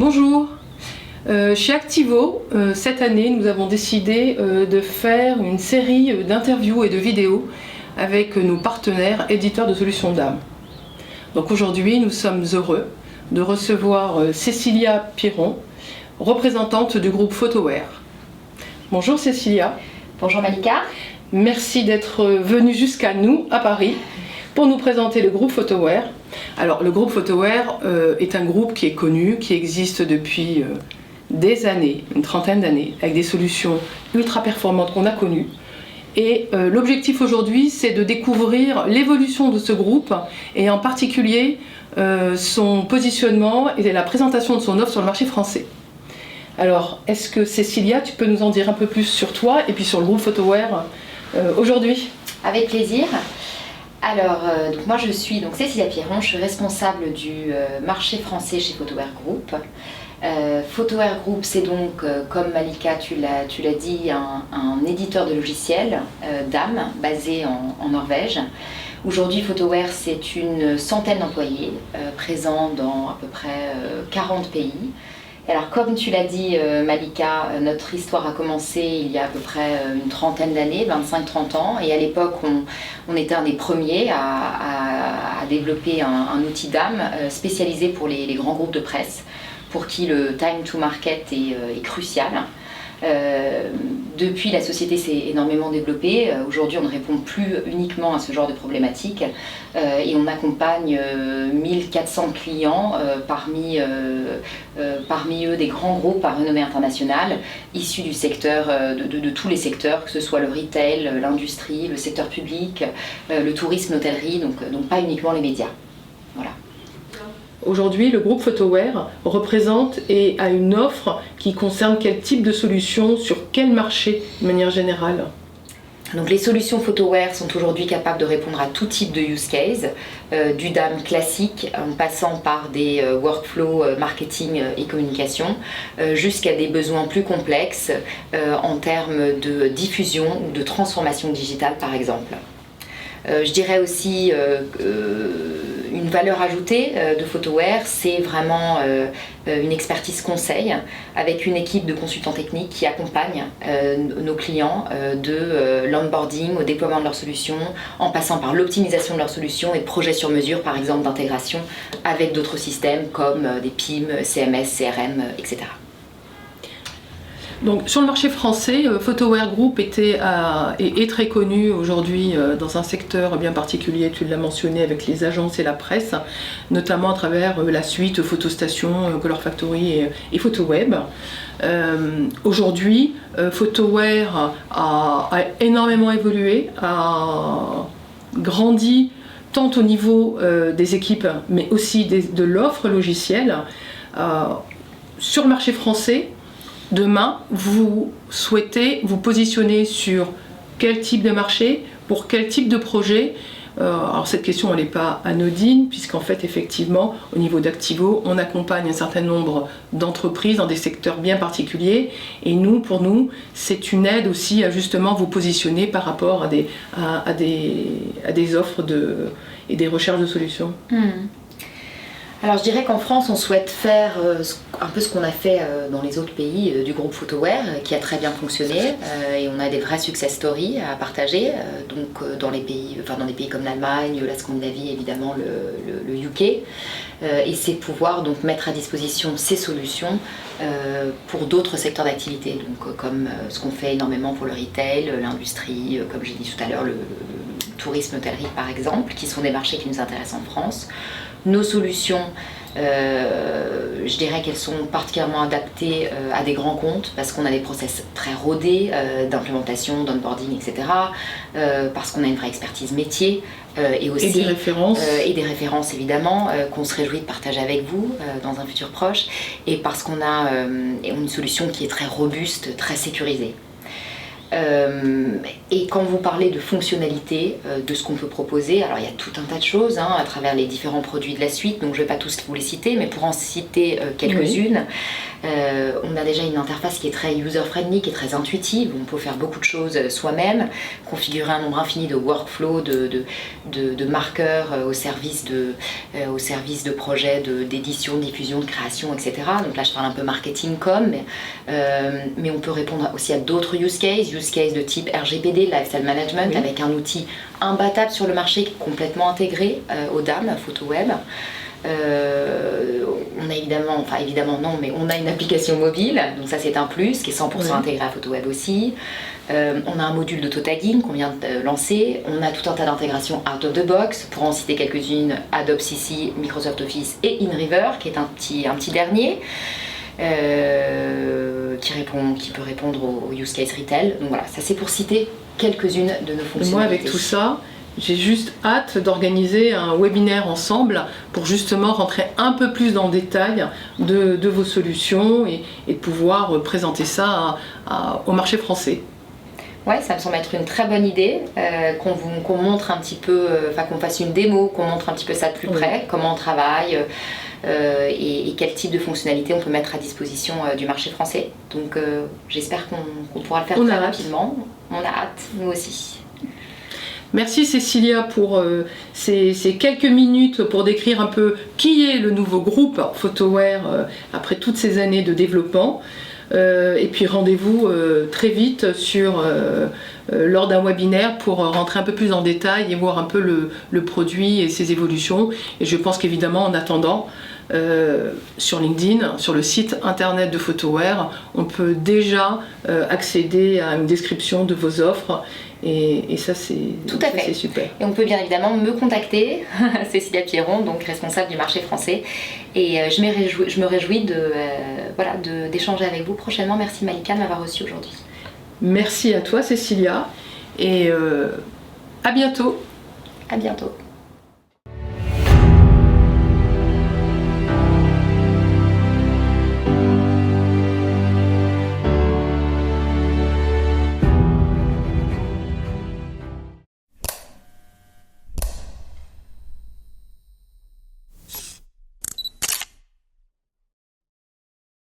Bonjour. Chez Activo, cette année, nous avons décidé de faire une série d'interviews et de vidéos avec nos partenaires éditeurs de solutions DAM. Donc aujourd'hui, nous sommes heureux de recevoir Cécilia Piron, représentante du groupe Photoware. Bonjour Cécilia. Bonjour Malika. Merci d'être venue jusqu'à nous, à Paris, pour nous présenter le groupe Photoware. Alors, le groupe Photoware est un groupe qui est connu, qui existe depuis des années, une trentaine d'années, avec des solutions ultra performantes qu'on a connues. Et l'objectif aujourd'hui, c'est de découvrir l'évolution de ce groupe et en particulier son positionnement et la présentation de son offre sur le marché français. Alors, est-ce que Cécilia, tu peux nous en dire un peu plus sur toi et puis sur le groupe Photoware aujourd'hui? Avec plaisir. Alors, donc moi je suis donc Cécilia Piron, je suis responsable du marché français chez Photoware Group. Photoware Group, c'est donc, comme Malika tu l'as dit, un éditeur de logiciels DAM basé en Norvège. Aujourd'hui, Photoware, c'est une centaine d'employés présents dans à peu près 40 pays. Alors, comme tu l'as dit, Malika, notre histoire a commencé il y a à peu près une trentaine d'années, 25-30 ans. Et à l'époque, on était un des premiers à développer un outil DAM spécialisé pour les grands groupes de presse, pour qui le time to market est crucial. Depuis, la société s'est énormément développée. Aujourd'hui, on ne répond plus uniquement à ce genre de problématiques et on accompagne 1400 clients, parmi eux des grands groupes à renommée internationale, issus du secteur, de tous les secteurs, que ce soit le retail, l'industrie, le secteur public, le tourisme, l'hôtellerie, donc pas uniquement les médias. Voilà. Aujourd'hui, le groupe Photoware représente et a une offre qui concerne quel type de solutions, sur quel marché de manière générale? Donc les solutions Photoware sont aujourd'hui capables de répondre à tout type de use case, du DAM classique en passant par des workflows marketing et communication, jusqu'à des besoins plus complexes en termes de diffusion ou de transformation digitale par exemple. Je dirais aussi une valeur ajoutée de Photoware, c'est vraiment une expertise conseil avec une équipe de consultants techniques qui accompagnent nos clients de l'onboarding au déploiement de leurs solutions, en passant par l'optimisation de leurs solutions et de projets sur mesure, par exemple d'intégration avec d'autres systèmes comme des PIM, CMS, CRM, etc. Donc, sur le marché français, Photoware Group est très connu aujourd'hui dans un secteur bien particulier, tu l'as mentionné, avec les agences et la presse, notamment à travers la suite Photostation, Color Factory et PhotoWeb. Aujourd'hui, Photoware a énormément évolué, a grandi tant au niveau des équipes, mais aussi de l'offre logicielle. Sur le marché français, demain, vous souhaitez vous positionner sur quel type de marché, pour quel type de projet? Alors cette question, elle n'est pas anodine, puisqu'en fait, effectivement, au niveau d'Activo, on accompagne un certain nombre d'entreprises dans des secteurs bien particuliers. Et pour nous, c'est une aide aussi à justement vous positionner par rapport à des offres et des recherches de solutions. Alors je dirais qu'en France, on souhaite faire un peu ce qu'on a fait dans les autres pays du groupe Photoware, qui a très bien fonctionné, et on a des vraies success stories à partager, donc dans des pays comme l'Allemagne, la Scandinavie, évidemment le UK, et c'est pouvoir donc mettre à disposition ces solutions pour d'autres secteurs d'activité, donc comme ce qu'on fait énormément pour le retail, l'industrie, comme j'ai dit tout à l'heure, le tourisme, l'hôtellerie par exemple, qui sont des marchés qui nous intéressent en France. Nos solutions, je dirais qu'elles sont particulièrement adaptées à des grands comptes parce qu'on a des process très rodés d'implémentation, d'onboarding, etc. Parce qu'on a une vraie expertise métier et aussi des références. Et des références évidemment qu'on se réjouit de partager avec vous dans un futur proche, et parce qu'on a une solution qui est très robuste, très sécurisée. Et quand vous parlez de fonctionnalité, de ce qu'on peut proposer, alors il y a tout un tas de choses à travers les différents produits de la suite, donc je ne vais pas tous vous les citer, mais pour en citer quelques-unes, on a déjà une interface qui est très user-friendly, qui est très intuitive, on peut faire beaucoup de choses soi-même, configurer un nombre infini de workflows, de marqueurs au service de projets d'édition, de diffusion, de création, etc. Donc là je parle un peu marketing com, mais on peut répondre aussi à d'autres use cases de type RGPD, Lifestyle Management, avec un outil imbattable sur le marché qui est complètement intégré au DAM, PhotoWeb. On a évidemment non, mais on a une application mobile, donc ça c'est un plus, qui est 100% intégré à PhotoWeb aussi. On a un module d'auto-tagging qu'on vient de lancer. On a tout un tas d'intégrations out of the box, pour en citer quelques-unes, Adobe CC, Microsoft Office et InRiver, qui est un petit dernier. Qui peut répondre au use case retail. Donc voilà, ça c'est pour citer quelques-unes de nos fonctionnalités. Moi avec tout ça, j'ai juste hâte d'organiser un webinaire ensemble pour justement rentrer un peu plus dans le détail de vos solutions et de pouvoir présenter ça au marché français. Ouais, ça me semble être une très bonne idée, qu'on montre un petit peu, qu'on fasse une démo, qu'on montre un petit peu ça de plus près, comment on travaille et quel type de fonctionnalité on peut mettre à disposition du marché français. Donc j'espère qu'on pourra le faire très rapidement. On a hâte, nous aussi. Merci Cécilia pour ces quelques minutes pour décrire un peu qui est le nouveau groupe Photoware après toutes ces années de développement. Et puis rendez-vous très vite lors d'un webinaire pour rentrer un peu plus en détail et voir un peu le produit et ses évolutions. Et je pense qu'évidemment en attendant, sur LinkedIn, sur le site internet de Photoware, on peut déjà accéder à une description de vos offres. Et ça, c'est super. Et on peut bien évidemment me contacter, Cécilia Pierron, donc responsable du marché français. Et je me réjouis d'échanger avec vous prochainement. Merci Malika de m'avoir reçue aujourd'hui. Merci à toi Cécilia et à bientôt. À bientôt.